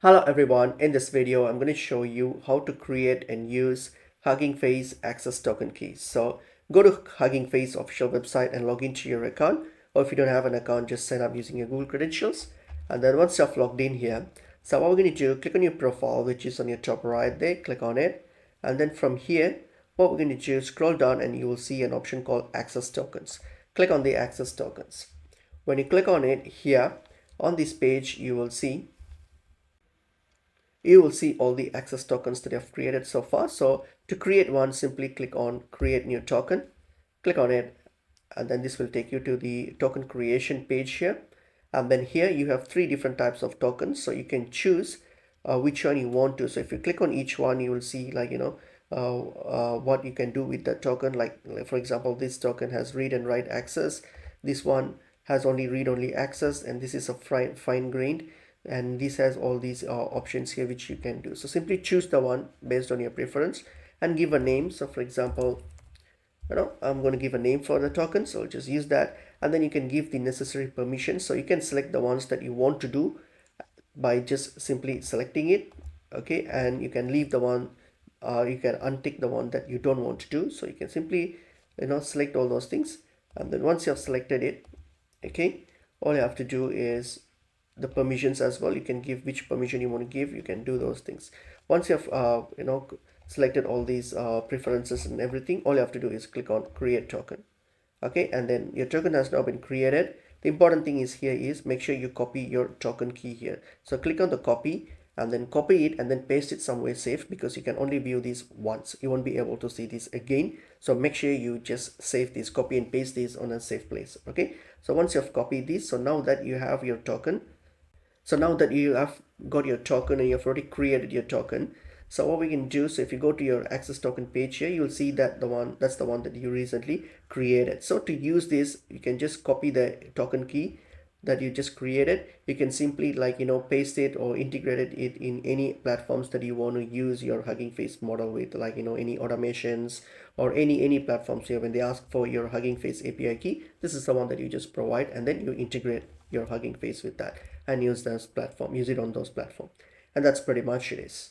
Hello everyone, in this video I'm going to show you how to create and use Huggingface Access Token Key. So go to Huggingface official website and log into your account, or if you don't have an account, just sign up using your Google credentials. And then once you've logged in here, so what we're going to do, click on your profile, which is on your top right there, click on it. And then from here, what we're going to do, scroll down and you will see an option called Access Tokens. Click on the Access Tokens. When you click on it here, on this page, you will see all the access tokens that I've created so far. So to create one, simply click on create new token, click on it, and then this will take you to the token creation page here. And then here you have three different types of tokens, so you can choose which one you want to. So if you click on each one, you will see what you can do with the token. Like for example, this token has read and write access, this one has only read-only access, and this is a fine-grained, and this has all these options here which you can do. So simply choose the one based on your preference and give a name. So for example, I'm going to give a name for the token, so I'll just use that, and then you can give the necessary permissions. So you can select the ones that you want to do by just simply selecting it, okay, and you can leave the one, you can untick the one that you don't want to do. So you can simply select all those things, and then once you have selected it, okay, all you have to do is the permissions as well. You can give which permission you want to give, you can do those things. Once you have selected all these preferences and everything, all you have to do is click on create token, okay, and then your token has now been created. The important thing is here is make sure you copy your token key here. So click on the copy and then copy it and then paste it somewhere safe, because you can only view these once, you won't be able to see this again. So make sure you just save this, copy and paste this on a safe place, okay. So once you have copied this, so now that you have your token, so now that you have got your token and you've already created your token, so what we can do, so if you go to your access token page here, you'll see that that's the one that you recently created. So to use this, you can just copy the token key that you just created. You can simply paste it or integrate it in any platforms that you want to use your Hugging Face model with, like any automations or any platforms here. When they ask for your Hugging Face API key, this is the one that you just provide, and then you integrate your Hugging Face with that and use it on those platforms. And that's pretty much it is.